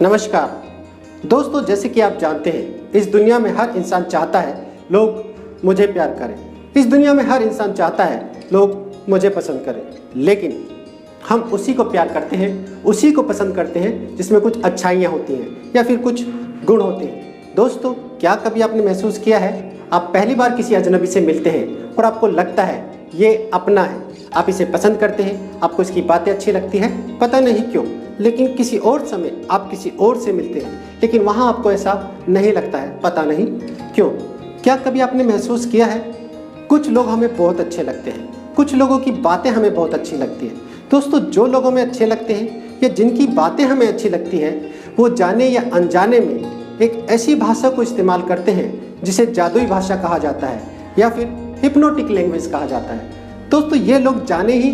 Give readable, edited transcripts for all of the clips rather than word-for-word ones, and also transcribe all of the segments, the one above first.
नमस्कार दोस्तों, जैसे कि आप जानते हैं इस दुनिया में हर इंसान चाहता है लोग मुझे प्यार करें। इस दुनिया में हर इंसान चाहता है लोग मुझे पसंद करें, लेकिन हम उसी को प्यार करते हैं, उसी को पसंद करते हैं जिसमें कुछ अच्छाइयाँ होती हैं या फिर कुछ गुण होते हैं। दोस्तों, क्या कभी आपने महसूस किया है आप पहली बार किसी अजनबी से मिलते हैं और आपको लगता है ये अपना है, आप इसे पसंद करते हैं, आपको इसकी बातें अच्छी लगती है, पता नहीं क्यों, लेकिन किसी और समय आप किसी और से मिलते हैं लेकिन वहाँ आपको ऐसा नहीं लगता है, पता नहीं क्यों। क्या कभी आपने महसूस किया है कुछ लोग हमें बहुत अच्छे लगते हैं, कुछ लोगों की बातें हमें बहुत अच्छी लगती हैं। दोस्तों, जो लोग हमें अच्छे लगते हैं या जिनकी बातें हमें अच्छी लगती हैं वो जाने या अनजाने में एक ऐसी भाषा को इस्तेमाल करते हैं जिसे जादुई भाषा कहा जाता है या फिर हिप्नोटिक लैंग्वेज कहा जाता है। दोस्तों, ये लोग जाने ही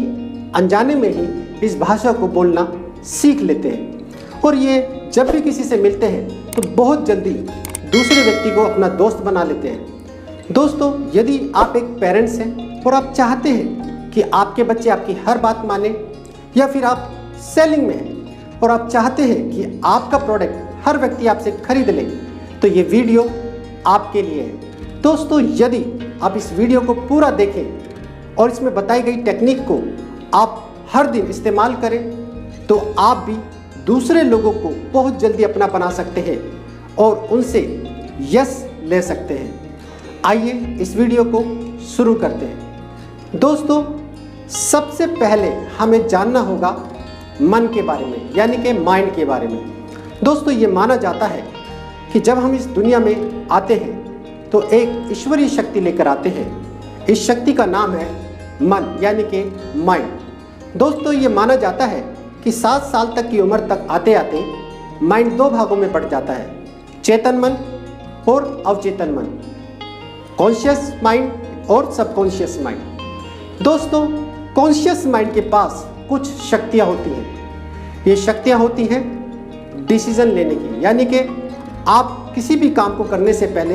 अनजाने में ही इस भाषा को बोलना सीख लेते हैं और ये जब भी किसी से मिलते हैं तो बहुत जल्दी दूसरे व्यक्ति को अपना दोस्त बना लेते हैं। दोस्तों, यदि आप एक पेरेंट्स हैं और आप चाहते हैं कि आपके बच्चे आपकी हर बात माने, या फिर आप सेलिंग में हैं और आप चाहते हैं कि आपका प्रोडक्ट हर व्यक्ति आपसे खरीद ले, तो ये वीडियो आपके लिए है। दोस्तों, यदि आप इस वीडियो को पूरा देखें और इसमें बताई गई टेक्निक को आप हर दिन इस्तेमाल करें तो आप भी दूसरे लोगों को बहुत जल्दी अपना बना सकते हैं और उनसे यस ले सकते हैं। आइए इस वीडियो को शुरू करते हैं। दोस्तों, सबसे पहले हमें जानना होगा मन के बारे में, यानी कि माइंड के बारे में। दोस्तों, ये माना जाता है कि जब हम इस दुनिया में आते हैं तो एक ईश्वरीय शक्ति लेकर आते हैं। इस शक्ति का नाम है मन, यानी कि माइंड। दोस्तों, ये माना जाता है कि 7 साल तक की उम्र तक आते आते माइंड 2 भागों में बढ़ जाता है, चेतन मन और अवचेतन मन, कॉन्शियस माइंड और सबकॉन्शियस माइंड। दोस्तों, कॉन्शियस माइंड के पास कुछ शक्तियाँ होती हैं। ये शक्तियाँ होती हैं डिसीजन लेने की, यानी कि आप किसी भी काम को करने से पहले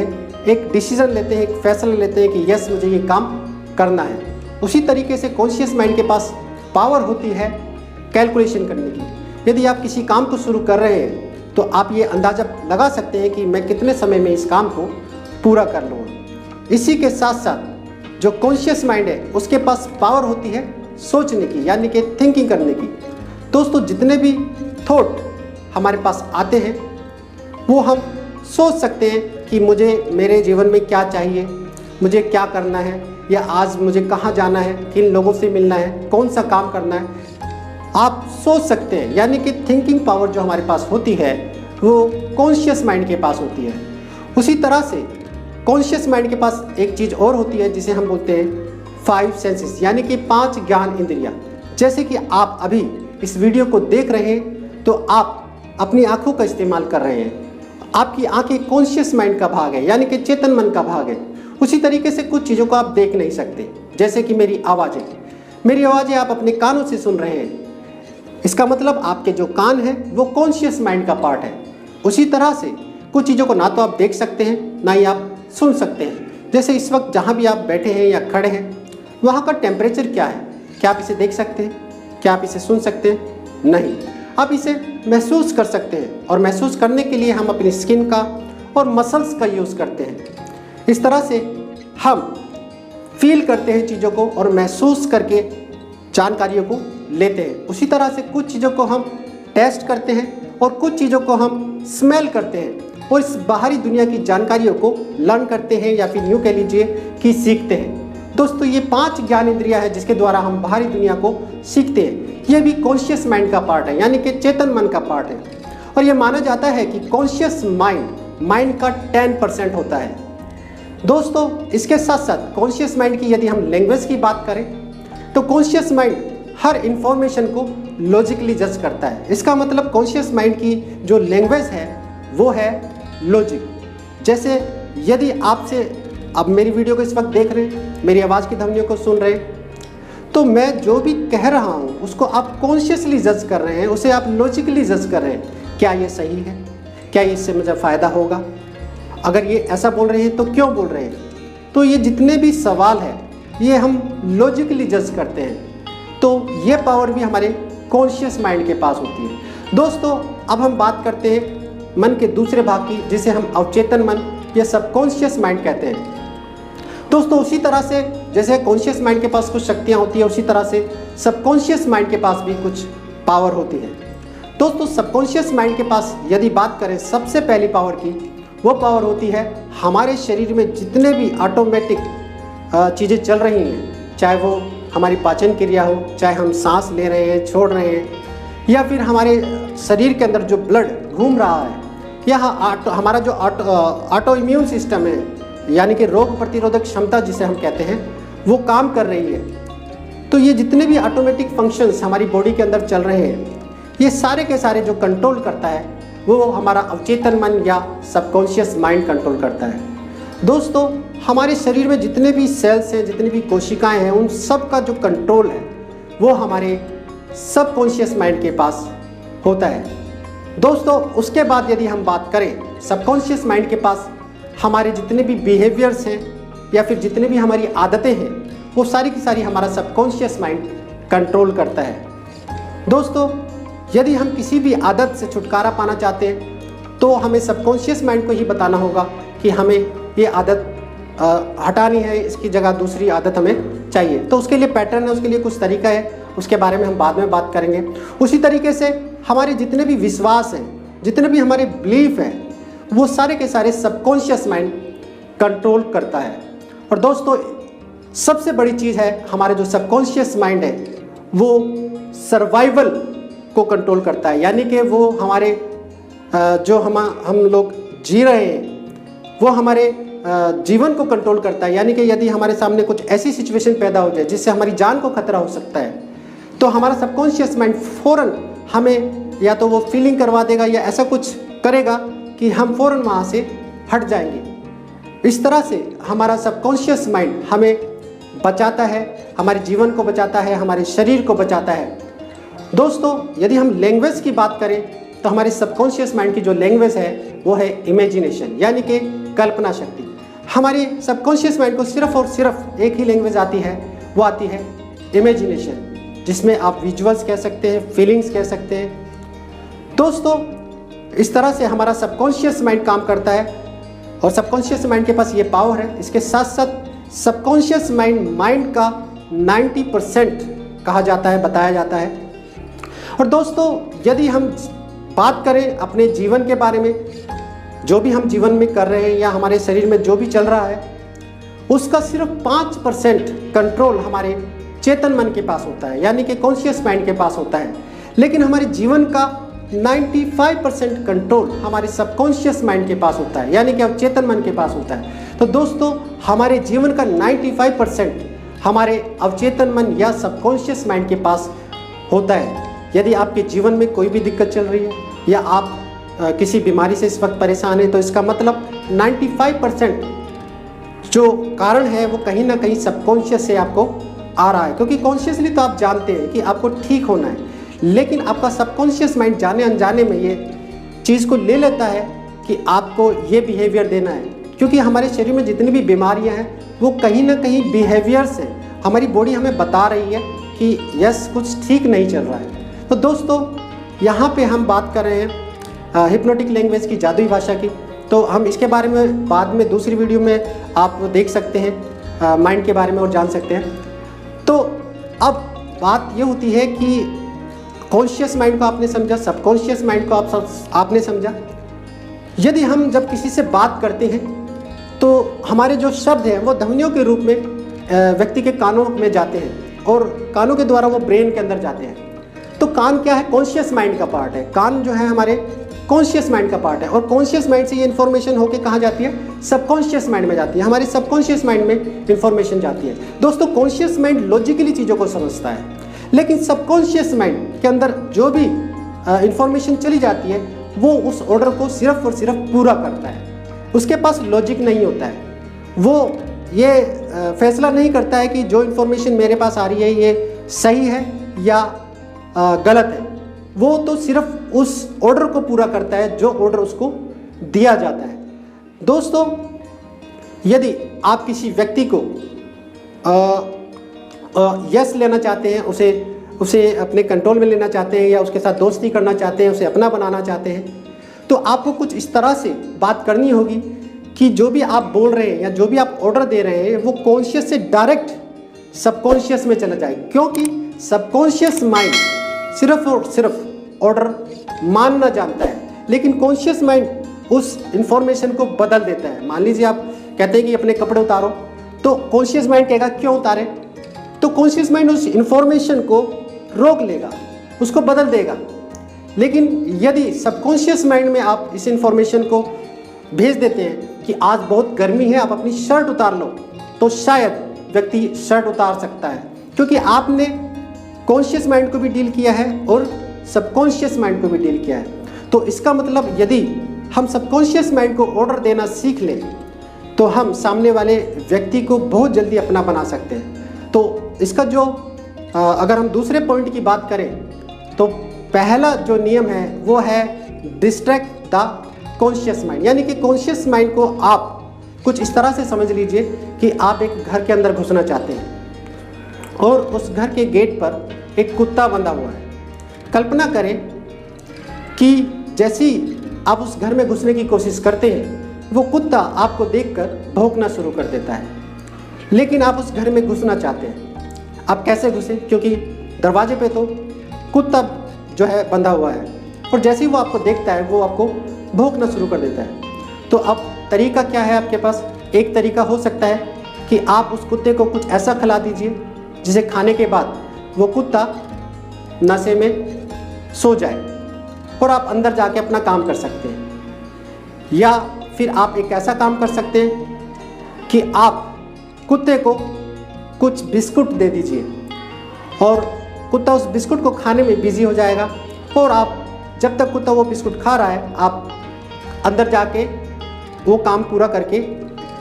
एक डिसीजन लेते हैं, एक फैसला लेते हैं कि यस मुझे ये काम करना है। उसी तरीके से कॉन्शियस माइंड के पास पावर होती है कैलकुलेशन करने की। यदि आप किसी काम को शुरू कर रहे हैं तो आप ये अंदाज़ा लगा सकते हैं कि मैं कितने समय में इस काम को पूरा कर लूँगा। इसी के साथ साथ जो कॉन्शियस माइंड है उसके पास पावर होती है सोचने की, यानी कि थिंकिंग करने की। दोस्तों, जितने भी थॉट हमारे पास आते हैं वो हम सोच सकते हैं कि मुझे मेरे जीवन में क्या चाहिए, मुझे क्या करना है, या आज मुझे कहाँ जाना है, किन लोगों से मिलना है, कौन सा काम करना है, आप सोच सकते हैं। यानी कि थिंकिंग पावर जो हमारे पास होती है वो कॉन्शियस माइंड के पास होती है। उसी तरह से कॉन्शियस माइंड के पास एक चीज़ और होती है जिसे हम बोलते हैं 5 सेंसेस, यानी कि 5 ज्ञान इंद्रियाँ। जैसे कि आप अभी इस वीडियो को देख रहे हैं तो आप अपनी आँखों का इस्तेमाल कर रहे हैं। आपकी आंखें कॉन्शियस माइंड का भाग है, यानी कि चेतन मन का भाग है। उसी तरीके से कुछ चीज़ों को आप देख नहीं सकते, जैसे कि मेरी आवाज़ें आप अपने कानों से सुन रहे हैं। इसका मतलब आपके जो कान हैं वो कॉन्शियस माइंड का पार्ट है। उसी तरह से कुछ चीज़ों को ना तो आप देख सकते हैं ना ही आप सुन सकते हैं। जैसे इस वक्त जहाँ भी आप बैठे हैं या खड़े हैं वहाँ का टेम्परेचर क्या है, क्या आप इसे देख सकते हैं, क्या आप इसे सुन सकते हैं? नहीं, आप इसे महसूस कर सकते हैं और महसूस करने के लिए हम अपनी स्किन का और मसल्स का यूज़ करते हैं। इस तरह से हम फील करते हैं चीज़ों को और महसूस करके जानकारियों को लेते हैं। उसी तरह से कुछ चीज़ों को हम टेस्ट करते हैं और कुछ चीज़ों को हम स्मेल करते हैं और इस बाहरी दुनिया की जानकारियों को लर्न करते हैं, या फिर यूँ कह लीजिए कि सीखते हैं। दोस्तों, ये 5 ज्ञान इंद्रियाँ हैं जिसके द्वारा हम बाहरी दुनिया को सीखते हैं। ये भी कॉन्शियस माइंड का पार्ट है, यानी कि चेतन मन का पार्ट है। और ये माना जाता है कि कॉन्शियस माइंड का 10% होता है। दोस्तों, इसके साथ साथ कॉन्शियस माइंड की यदि हम लैंग्वेज की बात करें तो कॉन्शियस माइंड हर इंफॉर्मेशन को लॉजिकली जज करता है। इसका मतलब कॉन्शियस माइंड की जो लैंग्वेज है वो है लॉजिक। जैसे यदि आपसे अब मेरी वीडियो को इस वक्त देख रहे हैं, मेरी आवाज़ की ध्वनियों को सुन रहे हैं, तो मैं जो भी कह रहा हूँ उसको आप कॉन्शियसली जज कर रहे हैं, उसे आप लॉजिकली जज कर रहे हैं। क्या ये सही है, क्या इससे मुझे फ़ायदा होगा, अगर ये ऐसा बोल रहे हैं तो क्यों बोल रहे हैं। तो ये जितने भी सवाल है ये हम लॉजिकली जज करते हैं। तो ये पावर भी हमारे कॉन्शियस माइंड के पास होती है। दोस्तों, अब हम बात करते हैं मन के दूसरे भाग की, जिसे हम अवचेतन मन या सबकॉन्शियस माइंड कहते हैं। दोस्तों उसी तरह से जैसे कॉन्शियस माइंड के पास कुछ शक्तियाँ होती है, उसी तरह से सबकॉन्शियस माइंड के पास भी कुछ पावर होती है। दोस्तों सबकॉन्शियस माइंड के पास यदि बात करें सबसे पहली पावर की, वो पावर होती है हमारे शरीर में जितने भी ऑटोमेटिक चीज़ें चल रही हैं, चाहे वो हमारी पाचन क्रिया हो, चाहे हम सांस ले रहे हैं, छोड़ रहे हैं, या फिर हमारे शरीर के अंदर जो ब्लड घूम रहा है, या हमारा जो ऑटो इम्यून सिस्टम है, यानी कि रोग प्रतिरोधक क्षमता जिसे हम कहते हैं, वो काम कर रही है। तो ये जितने भी ऑटोमेटिक फंक्शंस हमारी बॉडी के अंदर चल रहे हैं, ये सारे के सारे जो कंट्रोल करता है वो हमारा अवचेतन मन या सबकॉन्शियस माइंड कंट्रोल करता है। दोस्तों हमारे शरीर में जितने भी सेल्स हैं, जितनी भी कोशिकाएं हैं, उन सब का जो कंट्रोल है वो हमारे सबकॉन्शियस माइंड के पास होता है। दोस्तों उसके बाद यदि हम बात करें सबकॉन्शियस माइंड के पास हमारे जितने भी बिहेवियर्स हैं या फिर जितने भी हमारी आदतें हैं, वो सारी की सारी हमारा सबकॉन्शियस माइंड कंट्रोल करता है। दोस्तों यदि हम किसी भी आदत से छुटकारा पाना चाहते हैं तो हमें सबकॉन्शियस माइंड को ही बताना होगा कि हमें ये आदत हटानी है, इसकी जगह दूसरी आदत हमें चाहिए। तो उसके लिए पैटर्न है, उसके लिए कुछ तरीका है, उसके बारे में हम बाद में बात करेंगे। उसी तरीके से हमारे जितने भी विश्वास हैं, जितने भी हमारे बिलीफ हैं, वो सारे के सारे सबकॉन्शियस माइंड कंट्रोल करता है। और दोस्तों सबसे बड़ी चीज़ है, हमारे जो सबकॉन्शियस माइंड है वो सर्वाइवल को कंट्रोल करता है, यानी कि वो हमारे जो हम लोग जी रहे हैं वो हमारे जीवन को कंट्रोल करता है। यानी कि यदि हमारे सामने कुछ ऐसी सिचुएशन पैदा हो जाए जिससे हमारी जान को खतरा हो सकता है, तो हमारा सबकॉन्शियस माइंड फ़ौरन हमें या तो वो फीलिंग करवा देगा या ऐसा कुछ करेगा कि हम फ़ौरन वहाँ से हट जाएंगे। इस तरह से हमारा सबकॉन्शियस माइंड हमें बचाता है, हमारे जीवन को बचाता है, हमारे शरीर को बचाता है। दोस्तों यदि हम लैंग्वेज की बात करें तो हमारे सबकॉन्शियस माइंड की जो लैंग्वेज है वो है इमेजिनेशन, यानी कि कल्पना शक्ति। हमारे सबकॉन्शियस माइंड को सिर्फ और सिर्फ एक ही लैंग्वेज आती है, वो आती है इमेजिनेशन, जिसमें आप विजुअल्स कह सकते हैं, फीलिंग्स कह सकते हैं। दोस्तों इस तरह से हमारा सबकॉन्शियस माइंड काम करता है और सबकॉन्शियस माइंड के पास ये पावर है। इसके साथ साथ सबकॉन्शियस माइंड का 90% कहा जाता है, बताया जाता है। और दोस्तों यदि हम बात करें अपने जीवन के बारे में, जो भी हम जीवन में कर रहे हैं या हमारे शरीर में जो भी चल रहा है, उसका सिर्फ 5% कंट्रोल हमारे चेतन मन के पास होता है, यानी कि कॉन्शियस माइंड के पास होता है। लेकिन हमारे जीवन का 95% कंट्रोल हमारे सबकॉन्शियस माइंड के पास होता है, यानी कि अवचेतन मन के पास होता है। तो दोस्तों हमारे जीवन का 95% हमारे अवचेतन मन या सबकॉन्शियस माइंड के पास होता है। यदि आपके जीवन में कोई भी दिक्कत चल रही है या आप किसी बीमारी से इस वक्त परेशान हैं, तो इसका मतलब 95% जो कारण है वो कहीं ना कहीं सबकॉन्शियस से आपको आ रहा है। क्योंकि कॉन्शियसली तो आप जानते हैं कि आपको ठीक होना है, लेकिन आपका सबकॉन्शियस माइंड जाने अनजाने में ये चीज़ को ले लेता है कि आपको ये बिहेवियर देना है। क्योंकि हमारे शरीर में जितनी भी बीमारियां हैं वो कहीं ना कहीं बिहेवियर्स हैं। हमारी बॉडी हमें बता रही है कि यस कुछ ठीक नहीं चल रहा है। तो दोस्तों यहाँ पे हम बात कर रहे हैं हिप्नोटिक लैंग्वेज की, जादुई भाषा की। तो हम इसके बारे में बाद में दूसरी वीडियो में आप देख सकते हैं, माइंड के बारे में और जान सकते हैं। तो अब बात ये होती है कि कॉन्शियस माइंड को आपने समझा, सबकॉन्शियस माइंड को आपने समझा। यदि हम जब किसी से बात करते हैं तो हमारे जो शब्द हैं वो ध्वनियों के रूप में व्यक्ति के कानों में जाते हैं और कानों के द्वारा वो ब्रेन के अंदर जाते हैं। तो कान क्या है? कॉन्शियस माइंड का पार्ट है। कान जो है हमारे कॉन्शियस माइंड का पार्ट है और कॉन्शियस माइंड से ये इन्फॉर्मेशन होके कहाँ जाती है? सबकॉन्शियस माइंड में जाती है। हमारे सबकॉन्शियस माइंड में इन्फॉर्मेशन जाती है। दोस्तों कॉन्शियस माइंड लॉजिकली चीज़ों को समझता है, लेकिन सबकॉन्शियस माइंड के अंदर जो भी इन्फॉर्मेशन चली जाती है वो उस ऑर्डर को सिर्फ और सिर्फ पूरा करता है। उसके पास लॉजिक नहीं होता है। वो ये फैसला नहीं करता है कि जो इन्फॉर्मेशन मेरे पास आ रही है ये सही है या गलत है। वो तो सिर्फ उस ऑर्डर को पूरा करता है जो ऑर्डर उसको दिया जाता है। दोस्तों यदि आप किसी व्यक्ति को यस लेना चाहते हैं, उसे उसे अपने कंट्रोल में लेना चाहते हैं या उसके साथ दोस्ती करना चाहते हैं, उसे अपना बनाना चाहते हैं, तो आपको कुछ इस तरह से बात करनी होगी कि जो भी आप बोल रहे हैं या जो भी आप ऑर्डर दे रहे हैं वो कॉन्शियस से डायरेक्ट सबकॉन्शियस में चला जाए, क्योंकि सबकॉन्शियस माइंड सिर्फ और सिर्फ ऑर्डर मानना जानता है, लेकिन कॉन्शियस माइंड उस इंफॉर्मेशन को बदल देता है। मान लीजिए आप कहते हैं कि अपने कपड़े उतारो, तो कॉन्शियस माइंड कहेगा क्यों उतारे, तो कॉन्शियस माइंड उस इंफॉर्मेशन को रोक लेगा, उसको बदल देगा। लेकिन यदि सबकॉन्शियस माइंड में आप इस इंफॉर्मेशन को भेज देते हैं कि आज बहुत गर्मी है, आप अपनी शर्ट उतार लो, तो शायद व्यक्ति शर्ट उतार सकता है, क्योंकि आपने कॉन्शियस माइंड को भी डील किया है और सबकॉन्शियस माइंड को भी डील किया है। तो इसका मतलब यदि हम सबकॉन्शियस माइंड को ऑर्डर देना सीख लें तो हम सामने वाले व्यक्ति को बहुत जल्दी अपना बना सकते हैं। तो इसका जो अगर हम दूसरे पॉइंट की बात करें तो पहला जो नियम है वो है डिस्ट्रैक्ट द कॉन्शियस माइंड, यानी कि कॉन्शियस माइंड को आप कुछ इस तरह से समझ लीजिए कि आप एक घर के अंदर घुसना चाहते हैं और उस घर के गेट पर एक कुत्ता बंधा हुआ है। कल्पना करें कि जैसी आप उस घर में घुसने की कोशिश करते हैं वो कुत्ता आपको देखकर भौंकना शुरू कर देता है, लेकिन आप उस घर में घुसना चाहते हैं। आप कैसे घुसे, क्योंकि दरवाजे पे तो कुत्ता जो है बंधा हुआ है और जैसे ही वो आपको देखता है वो आपको भौंकना शुरू कर देता है। तो अब तरीका क्या है आपके पास? एक तरीका हो सकता है कि आप उस कुत्ते को कुछ ऐसा खिला दीजिए जिसे खाने के बाद वो कुत्ता नशे में सो जाए और आप अंदर जाके अपना काम कर सकते हैं। या फिर आप एक ऐसा काम कर सकते हैं कि आप कुत्ते को कुछ बिस्कुट दे दीजिए और कुत्ता उस बिस्कुट को खाने में बिजी हो जाएगा और आप जब तक कुत्ता वो बिस्कुट खा रहा है आप अंदर जाके वो काम पूरा करके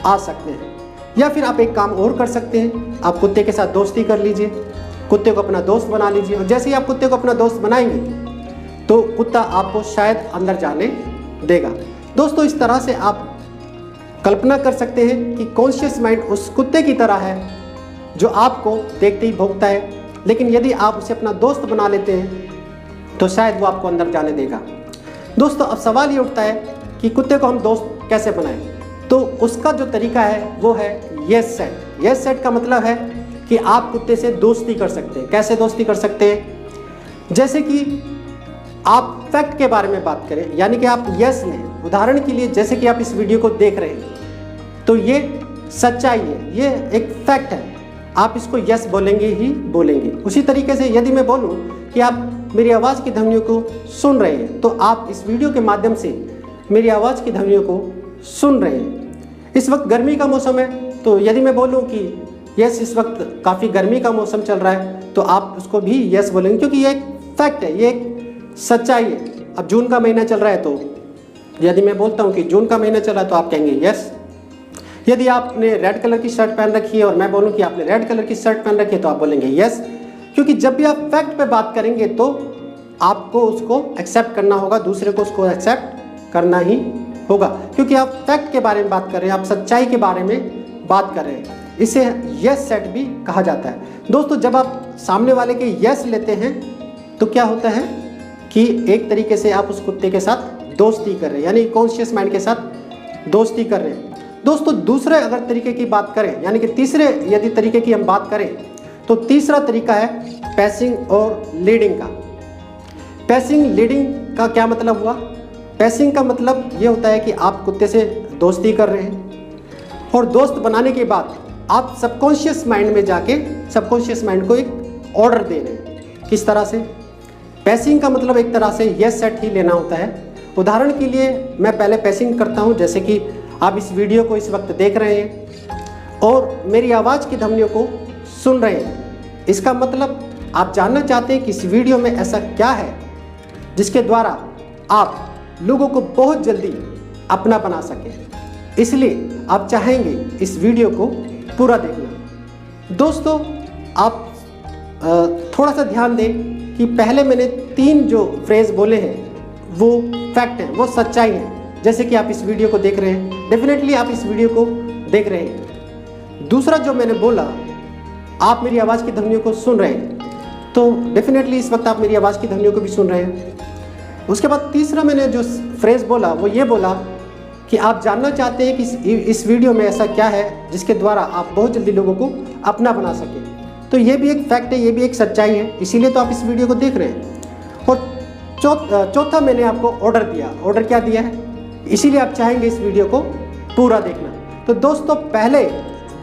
आ सकते हैं। या फिर आप एक काम और कर सकते हैं, आप कुत्ते के साथ दोस्ती कर लीजिए, कुत्ते को अपना दोस्त बना लीजिए और जैसे ही आप कुत्ते को अपना दोस्त बनाएंगे तो कुत्ता आपको शायद अंदर जाने देगा। दोस्तों, इस तरह से आप कल्पना कर सकते हैं कि कॉन्शियस माइंड उस कुत्ते की तरह है जो आपको देखते ही भौंकता है, लेकिन यदि आप उसे अपना दोस्त बना लेते हैं तो शायद वो आपको अंदर जाने देगा। दोस्तों, अब सवाल ये उठता है कि कुत्ते को हम दोस्त कैसे बनाएं? तो उसका जो तरीका है वो है यस सेट। यस सेट का मतलब है कि आप कुत्ते से दोस्ती कर सकते हैं। कैसे दोस्ती कर सकते हैं? जैसे कि आप फैक्ट के बारे में बात करें, यानी कि आप यस लें। उदाहरण के लिए जैसे कि आप इस वीडियो को देख रहे हैं तो ये सच्चाई है, ये एक फैक्ट है, आप इसको यस बोलेंगे ही बोलेंगे। उसी तरीके से यदि मैं बोलूं कि आप मेरी आवाज़ की ध्वनियों को सुन रहे हैं तो आप इस वीडियो के माध्यम से मेरी आवाज़ की ध्वनियों को सुन रहे हैं। इस वक्त गर्मी का मौसम है तो यदि मैं बोलूं कि यस इस वक्त काफ़ी गर्मी का मौसम चल रहा है तो आप उसको भी यस बोलेंगे, क्योंकि ये एक फैक्ट है, ये एक सच्चाई है। अब जून का महीना चल रहा है तो यदि मैं बोलता हूँ कि जून का महीना चल रहा है तो आप कहेंगे यस। यदि आपने रेड कलर की शर्ट पहन रखी है और मैं बोलूँ कि आपने रेड कलर की शर्ट पहन रखी है तो आप बोलेंगे यस, क्योंकि जब भी आप फैक्ट पे बात करेंगे तो आपको उसको एक्सेप्ट करना होगा, दूसरे को उसको एक्सेप्ट करना ही होगा, क्योंकि आप फैक्ट के बारे में बात कर रहे हैं, आप सच्चाई के बारे में बात कर रहे हैं। इसे यस सेट भी कहा जाता है। दोस्तों, जब आप सामने वाले के यस लेते हैं तो क्या होता है कि एक तरीके से आप उस कुत्ते के साथ दोस्ती कर रहे हैं, यानी कॉन्शियस माइंड के साथ दोस्ती कर रहे हैं। दोस्तों, दूसरे अगर तरीके की बात करें, यानी कि तीसरे यदि तरीके की हम बात करें तो तीसरा तरीका है पैसिंग और लीडिंग का। पैसिंग लीडिंग का क्या मतलब हुआ? पैसिंग का मतलब ये होता है कि आप कुत्ते से दोस्ती कर रहे हैं और दोस्त बनाने के बाद आप सबकॉन्शियस माइंड में जाके सबकॉन्शियस माइंड को एक ऑर्डर दे रहे हैं। किस तरह से? पैसिंग का मतलब एक तरह से यस सेट ही लेना होता है। उदाहरण के लिए मैं पहले पैसिंग करता हूँ, जैसे कि आप इस वीडियो को इस वक्त देख रहे हैं और मेरी आवाज़ की ध्वनियों को सुन रहे हैं। इसका मतलब आप जानना चाहते हैं कि इस वीडियो में ऐसा क्या है जिसके द्वारा आप लोगों को बहुत जल्दी अपना बना सकें, इसलिए आप चाहेंगे इस वीडियो को पूरा देखना। दोस्तों, आप थोड़ा सा ध्यान दें कि पहले मैंने 3 जो फ्रेज बोले हैं वो फैक्ट हैं, वो सच्चाई है। जैसे कि आप इस वीडियो को देख रहे हैं, डेफिनेटली आप इस वीडियो को देख रहे हैं। दूसरा जो मैंने बोला, आप मेरी आवाज़ की ध्वनियों को सुन रहे हैं, तो डेफिनेटली इस वक्त आप मेरी आवाज़ की ध्वनियों को भी सुन रहे हैं। उसके बाद तीसरा मैंने जो फ्रेज़ बोला वो ये बोला कि आप जानना चाहते हैं कि इस वीडियो में ऐसा क्या है जिसके द्वारा आप बहुत जल्दी लोगों को अपना बना सकें। तो ये भी एक फैक्ट है, ये भी एक सच्चाई है, इसीलिए तो आप इस वीडियो को देख रहे हैं। और चौथा मैंने आपको ऑर्डर दिया। ऑर्डर क्या दिया है, इसीलिए आप चाहेंगे इस वीडियो को पूरा देखना। तो दोस्तों पहले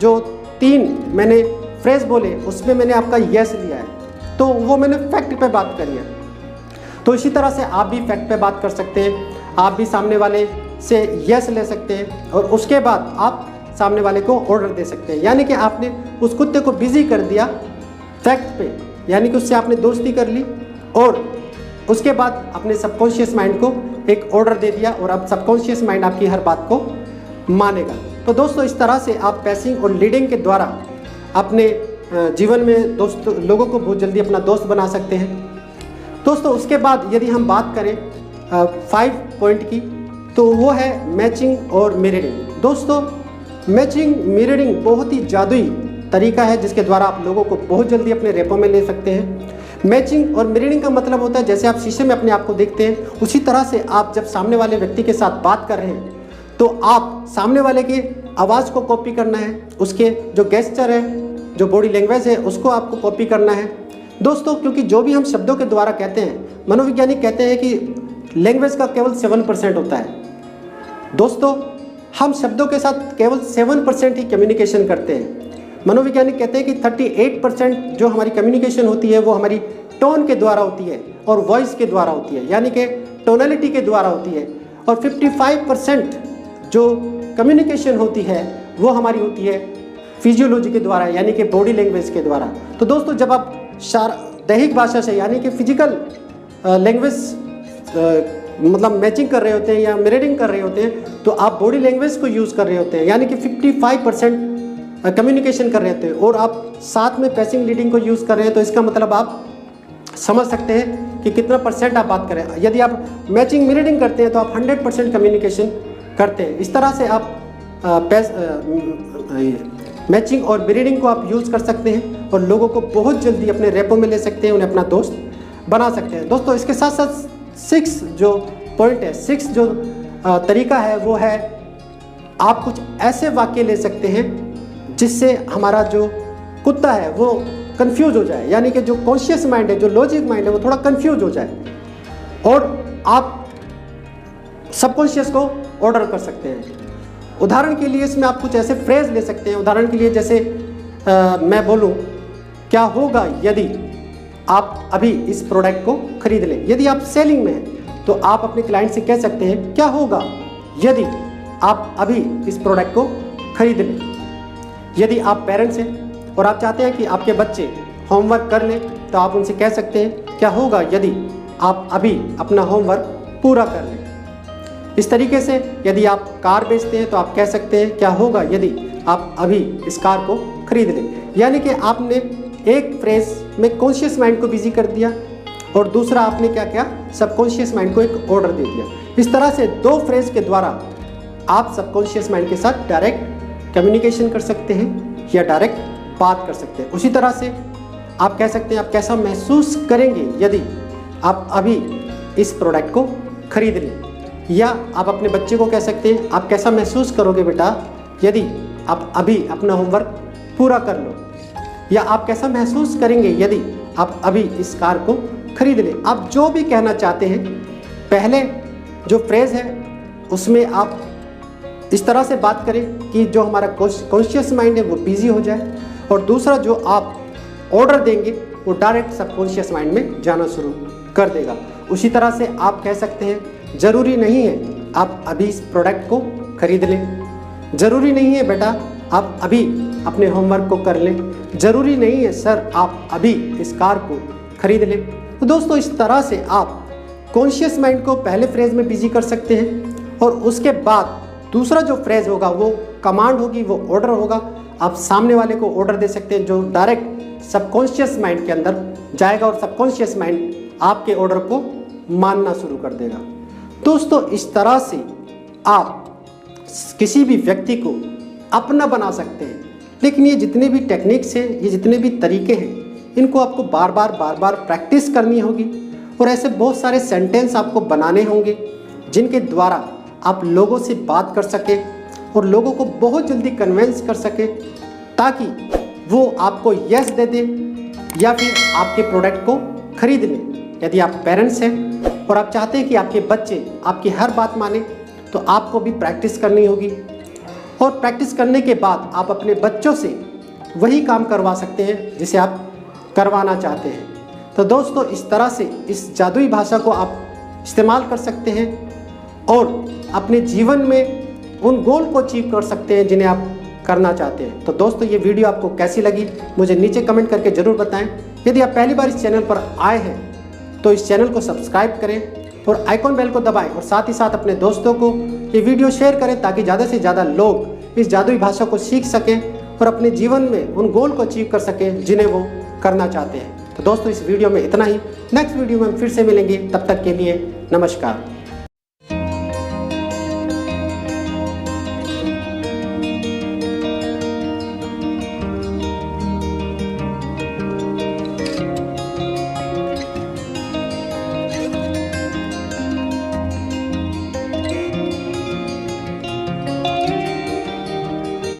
जो 3 मैंने फ्रेज़ बोले उसमें मैंने आपका यस लिया है, तो वो मैंने फैक्ट पे बात करी है। तो इसी तरह से आप भी फैक्ट पे बात कर सकते हैं, आप भी सामने वाले से यस ले सकते हैं और उसके बाद आप सामने वाले को ऑर्डर दे सकते हैं। यानी कि आपने उस कुत्ते को बिजी कर दिया फैक्ट पे, यानी कि उससे आपने दोस्ती कर ली और उसके बाद अपने सबकॉन्शियस माइंड को एक ऑर्डर दे दिया और अब सबकॉन्शियस माइंड आपकी हर बात को मानेगा। तो दोस्तों इस तरह से आप पैसिंग और लीडिंग के द्वारा अपने जीवन में लोगों को बहुत जल्दी अपना दोस्त बना सकते हैं। दोस्तों उसके बाद यदि हम बात करें 5 पॉइंट की, तो वो है मैचिंग और मिररिंग। दोस्तों मैचिंग मिररिंग बहुत ही जादुई तरीका है जिसके द्वारा आप लोगों को बहुत जल्दी अपने रेपो में ले सकते हैं। मैचिंग और मिररिंग का मतलब होता है जैसे आप शीशे में अपने आप को देखते हैं, उसी तरह से आप जब सामने वाले व्यक्ति के साथ बात कर रहे हैं तो आप सामने वाले की आवाज़ को कॉपी करना है, उसके जो गेस्चर है, जो बॉडी लैंग्वेज है, उसको आपको कॉपी करना है। दोस्तों क्योंकि जो भी हम शब्दों के द्वारा कहते हैं, मनोवैज्ञानिक कहते हैं कि लैंग्वेज का केवल 7% होता है। दोस्तों हम शब्दों के साथ केवल 7% ही कम्युनिकेशन करते हैं। मनोवैज्ञानिक कहते हैं कि 38% जो हमारी कम्युनिकेशन होती है वो हमारी टोन के द्वारा होती है और वॉइस के द्वारा होती है, यानी कि टोनलिटी के द्वारा होती है। और 55% जो कम्युनिकेशन होती है वो हमारी होती है फिजियोलॉजी के द्वारा, यानी कि बॉडी लैंग्वेज के द्वारा। तो दोस्तों जब आप दैहिक भाषा से यानी कि फिजिकल लैंग्वेज मतलब मैचिंग कर रहे होते हैं या मिररिंग कर रहे होते हैं, तो आप बॉडी लैंग्वेज को यूज़ कर रहे होते हैं, यानी कि 55% कम्युनिकेशन कर रहे होते हैं और आप साथ में पैसिंग लीडिंग को यूज़ कर रहे हैं। तो इसका मतलब आप समझ सकते हैं कि कितना परसेंट आप बात करें। यदि आप मैचिंग मिररिंग करते हैं तो आप 100% कम्युनिकेशन करते हैं। इस तरह से आप मैचिंग और मिररिंग को आप यूज़ कर सकते हैं और लोगों को बहुत जल्दी अपने रेपो में ले सकते हैं, उन्हें अपना दोस्त बना सकते हैं। दोस्तों इसके साथ साथ 6 जो पॉइंट है, 6 जो तरीका है वो है आप कुछ ऐसे वाक्य ले सकते हैं जिससे हमारा जो कुत्ता है वो कंफ्यूज हो जाए, यानी कि जो कॉन्शियस माइंड है, जो लॉजिक माइंड है, वो थोड़ा कंफ्यूज हो जाए और आप सबकॉन्शियस को ऑर्डर कर सकते हैं। उदाहरण के लिए इसमें आप कुछ ऐसे फ्रेज ले सकते हैं। उदाहरण के लिए जैसे मैं बोलूं, क्या होगा यदि आप अभी इस प्रोडक्ट को खरीद लें। यदि आप सेलिंग में हैं तो आप अपने क्लाइंट से कह सकते हैं, क्या होगा यदि आप अभी इस प्रोडक्ट को खरीद लें। यदि आप पेरेंट्स हैं और आप चाहते हैं कि आपके बच्चे होमवर्क कर लें तो आप उनसे कह सकते हैं, क्या होगा यदि आप अभी अपना होमवर्क पूरा कर लें। इस तरीके से यदि आप कार बेचते हैं तो आप कह सकते हैं, क्या होगा यदि आप अभी इस कार को खरीद लें। यानी कि आपने एक फ्रेज में कॉन्शियस माइंड को बिजी कर दिया और दूसरा आपने क्या किया, सबकॉन्शियस माइंड को एक ऑर्डर दे दिया। इस तरह से 2 फ्रेज के द्वारा आप सबकॉन्शियस माइंड के साथ डायरेक्ट कम्युनिकेशन कर सकते हैं या डायरेक्ट बात कर सकते हैं। उसी तरह से आप कह सकते हैं, आप कैसा महसूस करेंगे यदि आप अभी इस प्रोडक्ट को खरीद लें। या आप अपने बच्चे को कह सकते हैं, आप कैसा महसूस करोगे बेटा यदि आप अभी अपना होमवर्क पूरा कर लो। या आप कैसा महसूस करेंगे यदि आप अभी इस कार को खरीद लें। आप जो भी कहना चाहते हैं, पहले जो फ्रेज़ है उसमें आप इस तरह से बात करें कि जो हमारा कॉन्शियस माइंड है वो बिजी हो जाए, और दूसरा जो आप ऑर्डर देंगे वो डायरेक्ट सबकॉन्शियस माइंड में जाना शुरू कर देगा। उसी तरह से आप कह सकते हैं, ज़रूरी नहीं है आप अभी इस प्रोडक्ट को खरीद लें, ज़रूरी नहीं है बेटा आप अभी अपने होमवर्क को कर लें, ज़रूरी नहीं है सर आप अभी इस कार को खरीद लें। तो दोस्तों इस तरह से आप कॉन्शियस माइंड को पहले फ्रेज में बिजी कर सकते हैं और उसके बाद दूसरा जो फ्रेज होगा वो कमांड होगी, वो ऑर्डर होगा। आप सामने वाले को ऑर्डर दे सकते हैं जो डायरेक्ट सबकॉन्शियस माइंड के अंदर जाएगा और सबकॉन्शियस माइंड आपके ऑर्डर को मानना शुरू कर देगा। दोस्तों इस तरह से आप किसी भी व्यक्ति को अपना बना सकते हैं। लेकिन ये जितने भी टेक्निक्स हैं, ये जितने भी तरीके हैं, इनको आपको बार बार प्रैक्टिस करनी होगी और ऐसे बहुत सारे सेंटेंस आपको बनाने होंगे जिनके द्वारा आप लोगों से बात कर सके और लोगों को बहुत जल्दी कन्विंस कर सके, ताकि वो आपको यस दे दे या फिर आपके प्रोडक्ट को खरीद लें। यदि आप पेरेंट्स हैं और आप चाहते हैं कि आपके बच्चे आपकी हर बात माने, तो आपको भी प्रैक्टिस करनी होगी और प्रैक्टिस करने के बाद आप अपने बच्चों से वही काम करवा सकते हैं जिसे आप करवाना चाहते हैं। तो दोस्तों, इस तरह से इस जादुई भाषा को आप इस्तेमाल कर सकते हैं और अपने जीवन में उन गोल को अचीव कर सकते हैं जिन्हें आप करना चाहते हैं। तो दोस्तों, ये वीडियो आपको कैसी लगी मुझे नीचे कमेंट करके ज़रूर बताएं। यदि आप पहली बार इस चैनल पर आए हैं तो इस चैनल को सब्सक्राइब करें और आइकॉन बेल को दबाएं और साथ ही साथ अपने दोस्तों को ये वीडियो शेयर करें, ताकि ज़्यादा से ज़्यादा लोग इस जादुई भाषा को सीख सकें और अपने जीवन में उन गोल को अचीव कर सकें जिन्हें वो करना चाहते हैं। तो दोस्तों, इस वीडियो में इतना ही। नेक्स्ट वीडियो में हम फिर से मिलेंगे, तब तक के लिए नमस्कार।